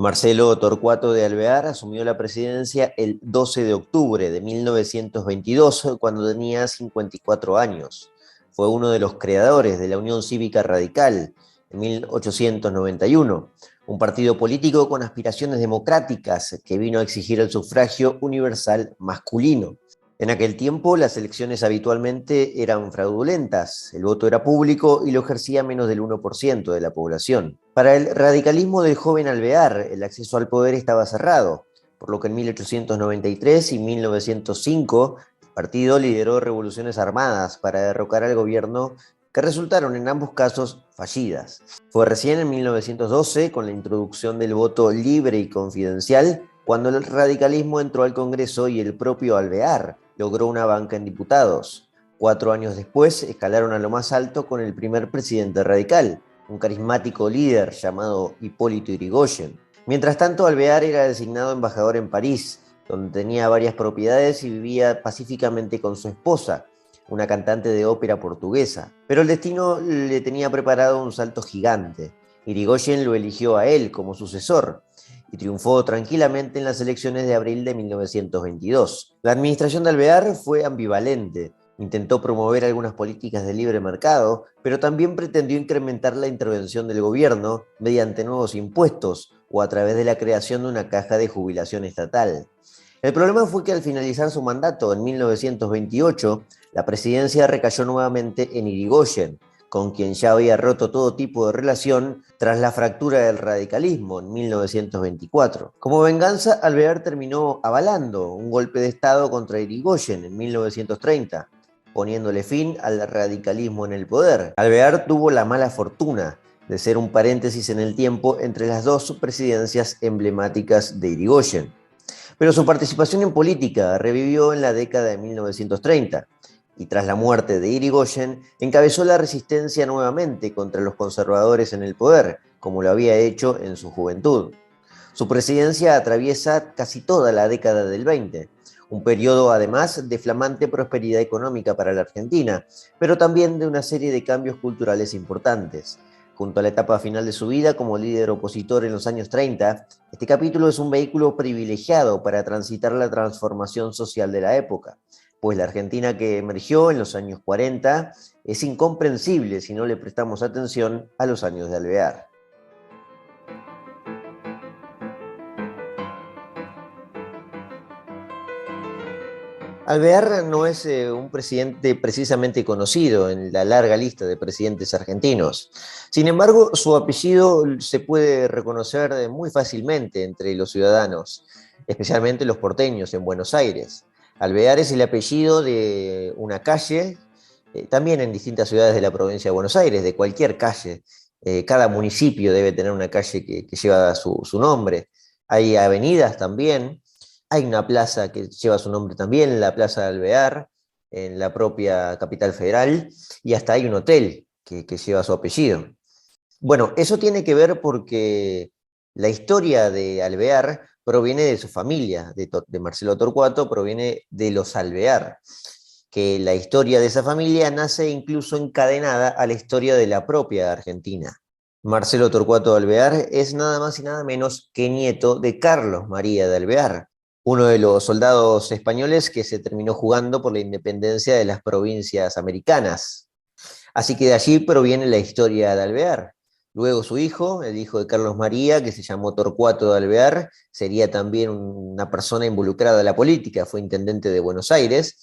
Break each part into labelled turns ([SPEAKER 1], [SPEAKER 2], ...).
[SPEAKER 1] Marcelo Torcuato de Alvear asumió la presidencia el 12 de octubre de 1922, cuando tenía 54 años. Fue uno de los creadores de la Unión Cívica Radical en 1891, un partido político con aspiraciones democráticas que vino a exigir el sufragio universal masculino. En aquel tiempo las elecciones habitualmente eran fraudulentas, el voto era público y lo ejercía menos del 1% de la población. Para el radicalismo del joven Alvear, el acceso al poder estaba cerrado, por lo que en 1893 y 1905 el partido lideró revoluciones armadas para derrocar al gobierno que resultaron en ambos casos fallidas. Fue recién en 1912, con la introducción del voto libre y confidencial, cuando el radicalismo entró al Congreso y el propio Alvear logró una banca en diputados. 4 años después escalaron a lo más alto con el primer presidente radical, un carismático líder llamado Hipólito Yrigoyen. Mientras tanto, Alvear era designado embajador en París, donde tenía varias propiedades y vivía pacíficamente con su esposa, una cantante de ópera portuguesa. Pero el destino le tenía preparado un salto gigante. Yrigoyen lo eligió a él como sucesor y triunfó tranquilamente en las elecciones de abril de 1922. La administración de Alvear fue ambivalente. Intentó promover algunas políticas de libre mercado, pero también pretendió incrementar la intervención del gobierno mediante nuevos impuestos o a través de la creación de una caja de jubilación estatal. El problema fue que al finalizar su mandato en 1928, la presidencia recayó nuevamente en Yrigoyen, con quien ya había roto todo tipo de relación tras la fractura del radicalismo en 1924. Como venganza, Alvear terminó avalando un golpe de Estado contra Yrigoyen en 1930, poniéndole fin al radicalismo en el poder. Alvear tuvo la mala fortuna de ser un paréntesis en el tiempo entre las dos presidencias emblemáticas de Yrigoyen. Pero su participación en política revivió en la década de 1930 y tras la muerte de Yrigoyen encabezó la resistencia nuevamente contra los conservadores en el poder, como lo había hecho en su juventud. Su presidencia atraviesa casi toda la década del 20, un periodo además de flamante prosperidad económica para la Argentina, pero también de una serie de cambios culturales importantes. Junto a la etapa final de su vida como líder opositor en los años 30, este capítulo es un vehículo privilegiado para transitar la transformación social de la época, pues la Argentina que emergió en los años 40 es incomprensible si no le prestamos atención a los años de Alvear. Alvear no es un presidente precisamente conocido en la larga lista de presidentes argentinos. Sin embargo, su apellido se puede reconocer muy fácilmente entre los ciudadanos, especialmente los porteños en Buenos Aires. Alvear es el apellido de una calle, también en distintas ciudades de la provincia de Buenos Aires, de cualquier calle. Cada municipio debe tener una calle que lleva su nombre. Hay avenidas también. Hay una plaza que lleva su nombre también, la Plaza de Alvear, en la propia capital federal, y hasta hay un hotel que lleva su apellido. Bueno, eso tiene que ver porque la historia de Alvear proviene de su familia, de Marcelo Torcuato, proviene de los Alvear, que la historia de esa familia nace incluso encadenada a la historia de la propia Argentina. Marcelo Torcuato de Alvear es nada más y nada menos que nieto de Carlos María de Alvear, uno de los soldados españoles que se terminó jugando por la independencia de las provincias americanas. Así que de allí proviene la historia de Alvear. Luego su hijo, el hijo de Carlos María, que se llamó Torcuato de Alvear, sería también una persona involucrada en la política, fue intendente de Buenos Aires,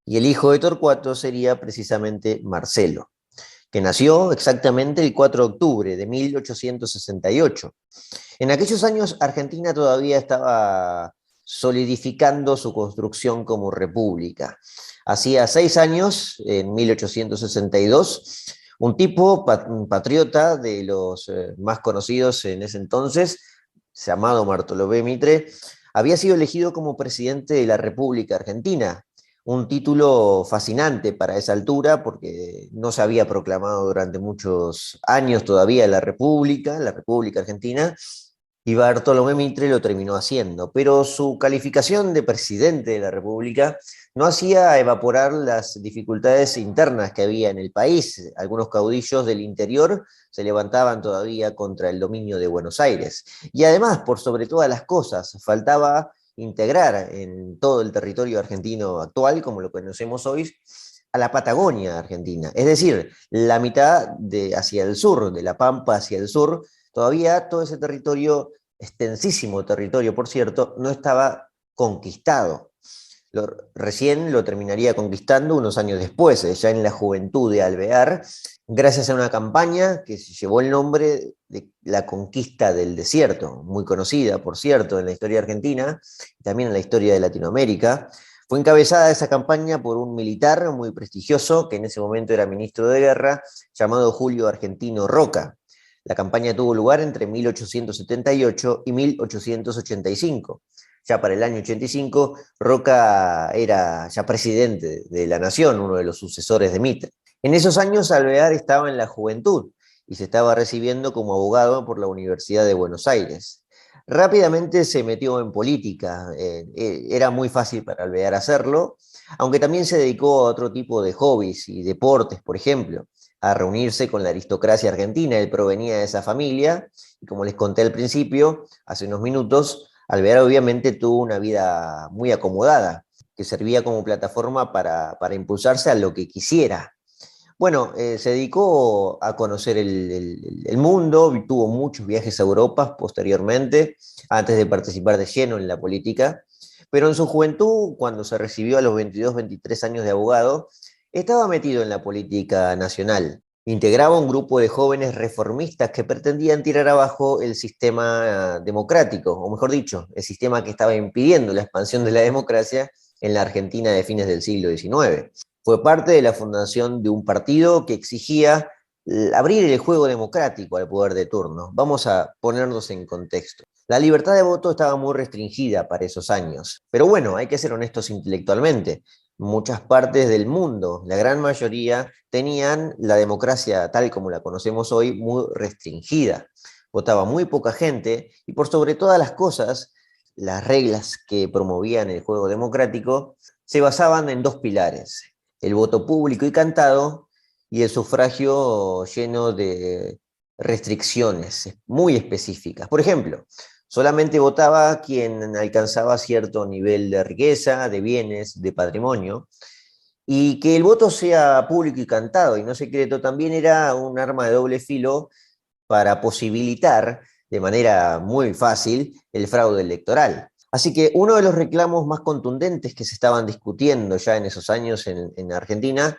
[SPEAKER 1] y el hijo de Torcuato sería precisamente Marcelo, que nació exactamente el 4 de octubre de 1868. En aquellos años Argentina todavía estaba solidificando su construcción como república. Hacía 6 años, en 1862, un tipo, un patriota de los más conocidos en ese entonces, llamado Bartolomé Mitre, había sido elegido como presidente de la República Argentina, un título fascinante para esa altura porque no se había proclamado durante muchos años todavía la República Argentina, y Bartolomé Mitre lo terminó haciendo, pero su calificación de presidente de la República no hacía evaporar las dificultades internas que había en el país. Algunos caudillos del interior se levantaban todavía contra el dominio de Buenos Aires. Y además, por sobre todas las cosas, faltaba integrar en todo el territorio argentino actual, como lo conocemos hoy, a la Patagonia Argentina. Es decir, la mitad de hacia el sur, de la Pampa hacia el sur, todavía todo ese territorio, extensísimo territorio, por cierto, no estaba conquistado. Recién lo terminaría conquistando unos años después, ya en la juventud de Alvear, gracias a una campaña que se llevó el nombre de la conquista del desierto, muy conocida, por cierto, en la historia argentina y también en la historia de Latinoamérica. Fue encabezada esa campaña por un militar muy prestigioso, que en ese momento era ministro de guerra, llamado Julio Argentino Roca. La campaña tuvo lugar entre 1878 y 1885. Ya para el año 85, Roca era ya presidente de la nación, uno de los sucesores de Mitre. En esos años, Alvear estaba en la juventud y se estaba recibiendo como abogado por la Universidad de Buenos Aires. Rápidamente se metió en política, era muy fácil para Alvear hacerlo, aunque también se dedicó a otro tipo de hobbies y deportes, por ejemplo, a reunirse con la aristocracia argentina. Él provenía de esa familia y, como les conté al principio, hace unos minutos, Alvear obviamente tuvo una vida muy acomodada, que servía como plataforma para impulsarse a lo que quisiera. Bueno, se dedicó a conocer el mundo, tuvo muchos viajes a Europa posteriormente, antes de participar de lleno en la política, pero en su juventud, cuando se recibió a los 22, 23 años de abogado, estaba metido en la política nacional. Integraba un grupo de jóvenes reformistas que pretendían tirar abajo el sistema democrático, o mejor dicho, el sistema que estaba impidiendo la expansión de la democracia en la Argentina de fines del siglo XIX. Fue parte de la fundación de un partido que exigía abrir el juego democrático al poder de turno. Vamos a ponernos en contexto. La libertad de voto estaba muy restringida para esos años, pero bueno, hay que ser honestos intelectualmente. Muchas partes del mundo, la gran mayoría, tenían la democracia tal como la conocemos hoy muy restringida. Votaba muy poca gente y por sobre todas las cosas, las reglas que promovían el juego democrático se basaban en dos pilares: el voto público y cantado y el sufragio lleno de restricciones muy específicas. Por ejemplo, solamente votaba quien alcanzaba cierto nivel de riqueza, de bienes, de patrimonio, y que el voto sea público y cantado y no secreto también era un arma de doble filo para posibilitar de manera muy fácil el fraude electoral. Así que uno de los reclamos más contundentes que se estaban discutiendo ya en esos años en Argentina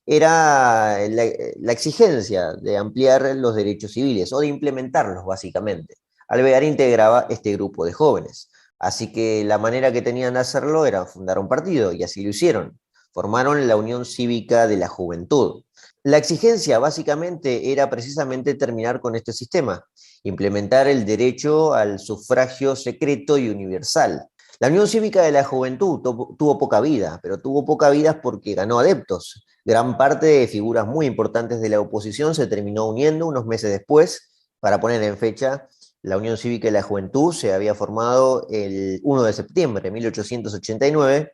[SPEAKER 1] era la exigencia de ampliar los derechos civiles o de implementarlos básicamente. Alvear integraba este grupo de jóvenes. Así que la manera que tenían de hacerlo era fundar un partido y así lo hicieron. Formaron la Unión Cívica de la Juventud. La exigencia básicamente era precisamente terminar con este sistema, implementar el derecho al sufragio secreto y universal. La Unión Cívica de la Juventud tuvo poca vida, pero tuvo poca vida porque ganó adeptos. Gran parte de figuras muy importantes de la oposición se terminó uniendo unos meses después. Para poner en fecha, la Unión Cívica de la Juventud se había formado el 1 de septiembre de 1889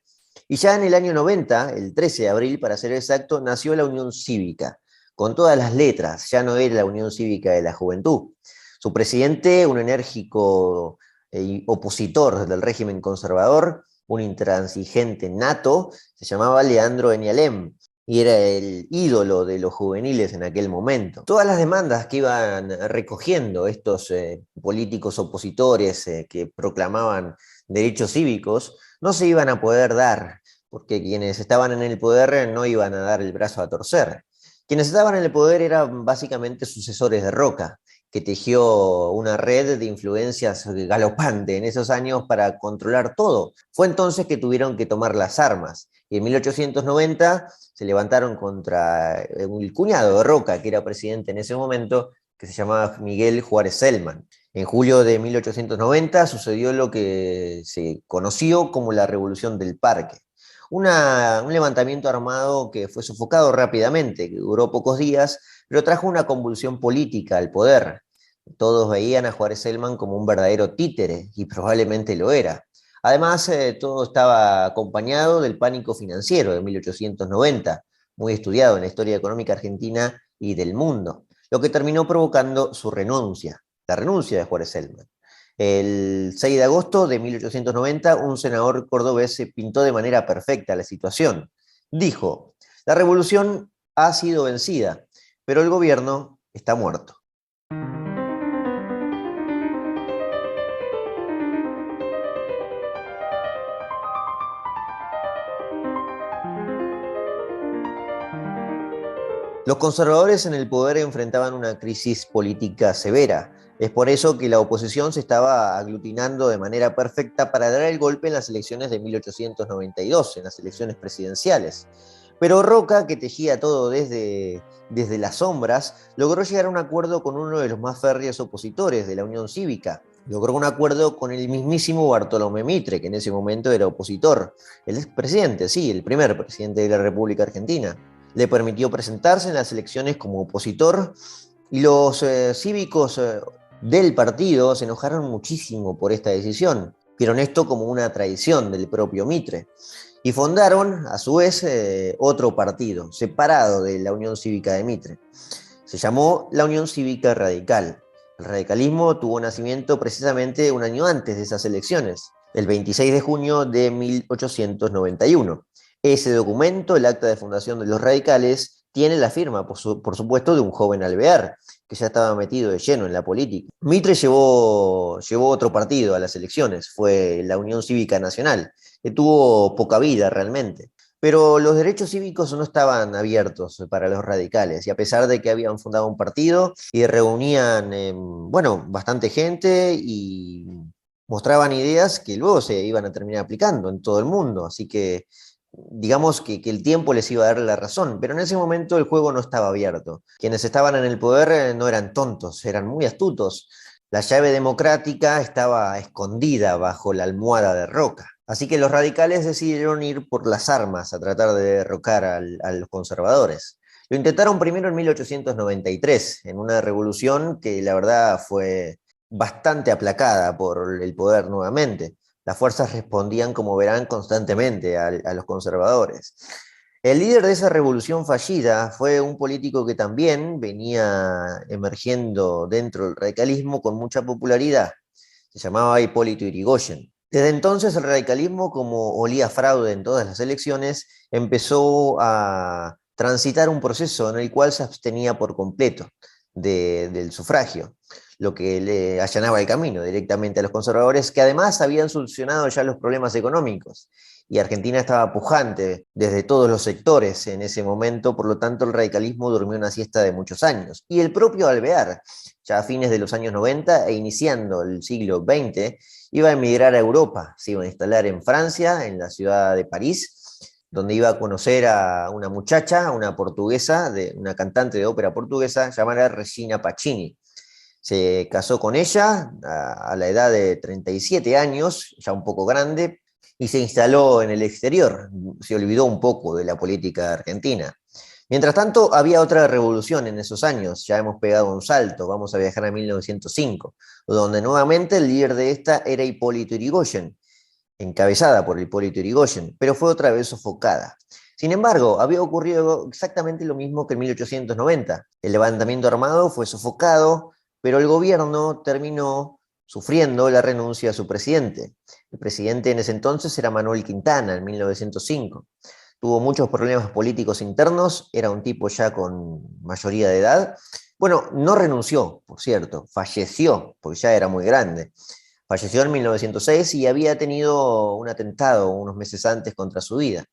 [SPEAKER 1] y ya en el año 90, el 13 de abril para ser exacto, nació la Unión Cívica, con todas las letras. Ya no era la Unión Cívica de la Juventud. Su presidente, un enérgico opositor del régimen conservador, un intransigente nato, se llamaba Leandro Enialem y era el ídolo de los juveniles en aquel momento. Todas las demandas que iban recogiendo estos políticos opositores que proclamaban derechos cívicos no se iban a poder dar, porque quienes estaban en el poder no iban a dar el brazo a torcer. Quienes estaban en el poder eran básicamente sucesores de Roca, que tejió una red de influencias galopante en esos años para controlar todo. Fue entonces que tuvieron que tomar las armas. Y en 1890 se levantaron contra el cuñado de Roca, que era presidente en ese momento, que se llamaba Miguel Juárez Celman. En julio de 1890 sucedió lo que se conoció como la Revolución del Parque. Un levantamiento armado que fue sofocado rápidamente, que duró pocos días, pero trajo una convulsión política al poder. Todos veían a Juárez Celman como un verdadero títere, y probablemente lo era. Además, todo estaba acompañado del pánico financiero de 1890, muy estudiado en la historia económica argentina y del mundo, lo que terminó provocando su renuncia, la renuncia de Juárez Celman. El 6 de agosto de 1890, un senador cordobés se pintó de manera perfecta la situación. Dijo: la revolución ha sido vencida, pero el gobierno está muerto. Los conservadores en el poder enfrentaban una crisis política severa. Es por eso que la oposición se estaba aglutinando de manera perfecta para dar el golpe en las elecciones de 1892, en las elecciones presidenciales. Pero Roca, que tejía todo desde las sombras, logró llegar a un acuerdo con uno de los más férreos opositores de la Unión Cívica. Logró un acuerdo con el mismísimo Bartolomé Mitre, que en ese momento era opositor. El expresidente, sí, el primer presidente de la República Argentina. Le permitió presentarse en las elecciones como opositor, y los cívicos del partido se enojaron muchísimo por esta decisión. Vieron esto como una traición del propio Mitre y fundaron, a su vez, otro partido, separado de la Unión Cívica de Mitre. Se llamó la Unión Cívica Radical. El radicalismo tuvo nacimiento precisamente un año antes de esas elecciones, el 26 de junio de 1891. Ese documento, el acta de fundación de los radicales, tiene la firma, por supuesto, de un joven Alvear, que ya estaba metido de lleno en la política. Mitre llevó otro partido a las elecciones, fue la Unión Cívica Nacional, que tuvo poca vida realmente. Pero los derechos cívicos no estaban abiertos para los radicales, y a pesar de que habían fundado un partido y reunían, bueno, bastante gente y mostraban ideas que luego se iban a terminar aplicando en todo el mundo, así que digamos que el tiempo les iba a dar la razón, pero en ese momento el juego no estaba abierto. Quienes estaban en el poder no eran tontos, eran muy astutos. La llave democrática estaba escondida bajo la almohada de Roca. Así que los radicales decidieron ir por las armas a tratar de derrocar a los conservadores. Lo intentaron primero en 1893, en una revolución que la verdad fue bastante aplacada por el poder nuevamente. Las fuerzas respondían, como verán, constantemente a los conservadores. El líder de esa revolución fallida fue un político que también venía emergiendo dentro del radicalismo con mucha popularidad. Se llamaba Hipólito Yrigoyen. Desde entonces el radicalismo, como olía fraude en todas las elecciones, empezó a transitar un proceso en el cual se abstenía por completo del sufragio, lo que le allanaba el camino directamente a los conservadores, que además habían solucionado ya los problemas económicos. Y Argentina estaba pujante desde todos los sectores en ese momento, por lo tanto el radicalismo durmió una siesta de muchos años. Y el propio Alvear, ya a fines de los años 90 e iniciando el siglo XX, iba a emigrar a Europa, se iba a instalar en Francia, en la ciudad de París, donde iba a conocer a una muchacha, una portuguesa, una cantante de ópera portuguesa llamada Regina Pacini. Se casó con ella a la edad de 37 años, ya un poco grande, y se instaló en el exterior. Se olvidó un poco de la política argentina. Mientras tanto, había otra revolución en esos años, ya hemos pegado un salto, vamos a viajar a 1905, donde nuevamente el líder de esta era Hipólito Yrigoyen, encabezada por Hipólito Yrigoyen, pero fue otra vez sofocada. Sin embargo, había ocurrido exactamente lo mismo que en 1890. El levantamiento armado fue sofocado, pero el gobierno terminó sufriendo la renuncia a su presidente. El presidente en ese entonces era Manuel Quintana, en 1905. Tuvo muchos problemas políticos internos, era un tipo ya con mayoría de edad. Bueno, no renunció, por cierto, falleció, porque ya era muy grande. Falleció en 1906 y había tenido un atentado unos meses antes contra su vida.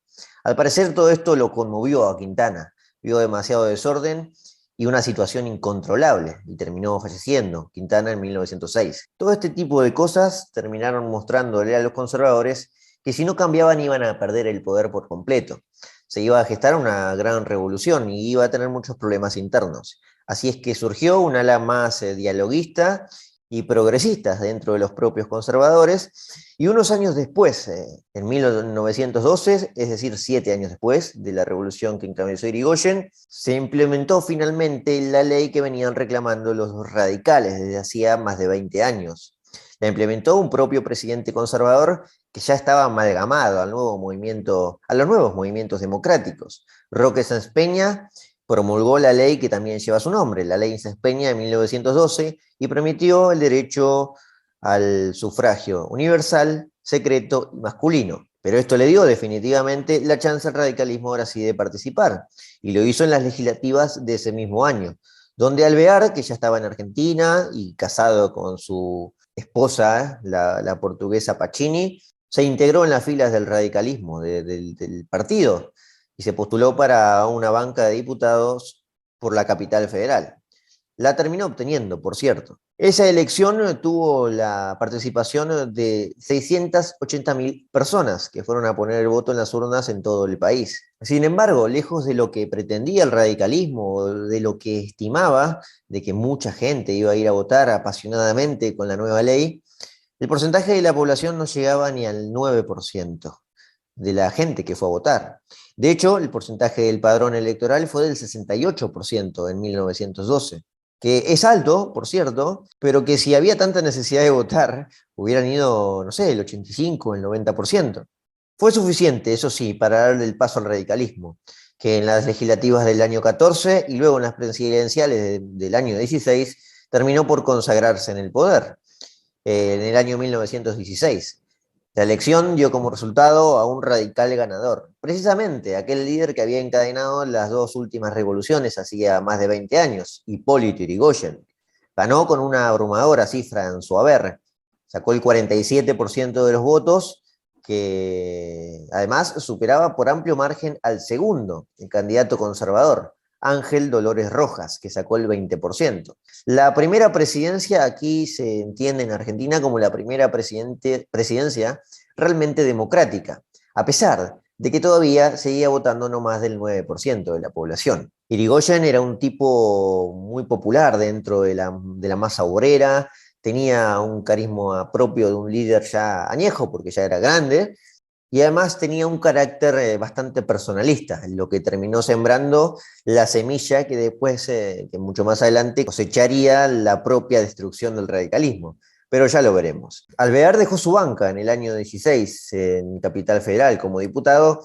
[SPEAKER 1] Al parecer todo esto lo conmovió a Quintana, vio demasiado desorden y una situación incontrolable y terminó falleciendo Quintana en 1906. Todo este tipo de cosas terminaron mostrándole a los conservadores que si no cambiaban iban a perder el poder por completo. Se iba a gestar una gran revolución y iba a tener muchos problemas internos. Así es que surgió un ala más dialoguista y progresistas dentro de los propios conservadores, y unos años después, en 1912, es decir, 7 años después de la revolución que encabezó Irigoyen, se implementó finalmente la ley que venían reclamando los radicales desde hacía más de 20 años. La implementó un propio presidente conservador que ya estaba amalgamado al nuevo movimiento, a los nuevos movimientos democráticos. Roque Sáenz Peña promulgó la ley que también lleva su nombre, la Ley Sáenz Peña de 1912, y permitió el derecho al sufragio universal, secreto y masculino. Pero esto le dio definitivamente la chance al radicalismo ahora sí de participar, y lo hizo en las legislativas de ese mismo año, donde Alvear, que ya estaba en Argentina y casado con su esposa, la portuguesa Pacini, se integró en las filas del radicalismo, del partido, y se postuló para una banca de diputados por la capital federal. La terminó obteniendo, por cierto. Esa elección tuvo la participación de 680.000 personas que fueron a poner el voto en las urnas en todo el país. Sin embargo, lejos de lo que pretendía el radicalismo, de lo que estimaba, de que mucha gente iba a ir a votar apasionadamente con la nueva ley, el porcentaje de la población no llegaba ni al 9% de la gente que fue a votar. De hecho, el porcentaje del padrón electoral fue del 68% en 1912, que es alto, por cierto, pero que si había tanta necesidad de votar, hubieran ido, no sé, el 85, el 90%. Fue suficiente, eso sí, para darle el paso al radicalismo, que en las legislativas del año 14 y luego en las presidenciales del año 16 terminó por consagrarse en el poder, en el año 1916. La elección dio como resultado a un radical ganador, precisamente aquel líder que había encadenado las dos últimas revoluciones hacía más de 20 años, Hipólito Yrigoyen. Ganó con una abrumadora cifra en su haber, sacó el 47% de los votos, que además superaba por amplio margen al segundo, el candidato conservador, Ángel Dolores Rojas, que sacó el 20%. La primera presidencia aquí se entiende en Argentina como la primera presidencia realmente democrática, a pesar de que todavía seguía votando no más del 9% de la población. Irigoyen era un tipo muy popular dentro de la masa obrera, tenía un carisma propio de un líder ya añejo, porque ya era grande, y además tenía un carácter bastante personalista, lo que terminó sembrando la semilla que después, que mucho más adelante, cosecharía la propia destrucción del radicalismo. Pero ya lo veremos. Alvear dejó su banca en el año 16 en Capital Federal como diputado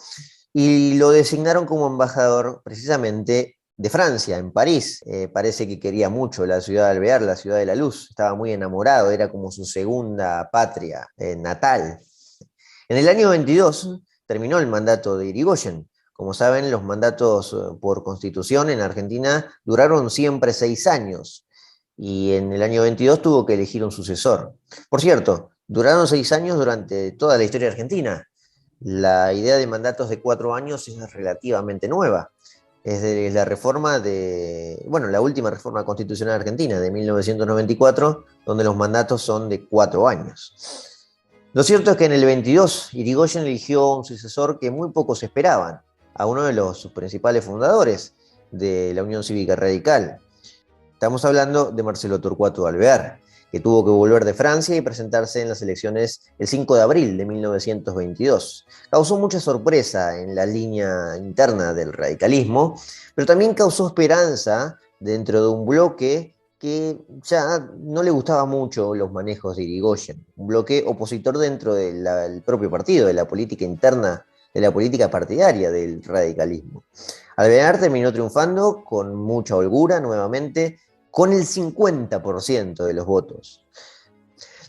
[SPEAKER 1] y lo designaron como embajador precisamente de Francia, en París. Parece que quería mucho la ciudad de Alvear, la ciudad de la luz. Estaba muy enamorado, era como su segunda patria natal. En el año 22 terminó el mandato de Irigoyen. Como saben, los mandatos por constitución en Argentina duraron siempre 6 años y en el año 22 tuvo que elegir un sucesor. Por cierto, duraron 6 años durante toda la historia argentina. La idea de mandatos de 4 años es relativamente nueva. Es de la reforma bueno, la última reforma constitucional argentina de 1994, donde los mandatos son de 4 años. Lo cierto es que en el 22 Irigoyen eligió un sucesor que muy pocos esperaban, a uno de sus principales fundadores de la Unión Cívica Radical. Estamos hablando de Marcelo Torcuato Alvear, que tuvo que volver de Francia y presentarse en las elecciones el 5 de abril de 1922. Causó mucha sorpresa en la línea interna del radicalismo, pero también causó esperanza dentro de un bloque que ya no le gustaba mucho los manejos de Irigoyen, un bloque opositor dentro del propio partido, de la política interna, de la política partidaria del radicalismo. Alvear terminó triunfando con mucha holgura nuevamente, con el 50% de los votos.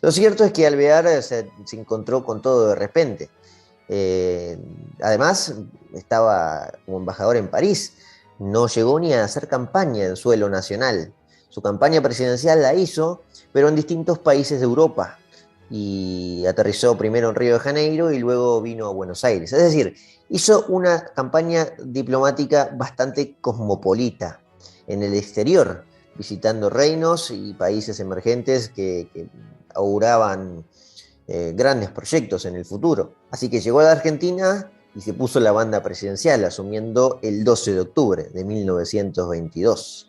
[SPEAKER 1] Lo cierto es que Alvear se encontró con todo de repente. Además, estaba como embajador en París, no llegó ni a hacer campaña en suelo nacional. Su campaña presidencial la hizo, pero en distintos países de Europa, y aterrizó primero en Río de Janeiro y luego vino a Buenos Aires. Es decir, hizo una campaña diplomática bastante cosmopolita en el exterior, visitando reinos y países emergentes que auguraban grandes proyectos en el futuro. Así que llegó a la Argentina y se puso la banda presidencial, asumiendo el 12 de octubre de 1922.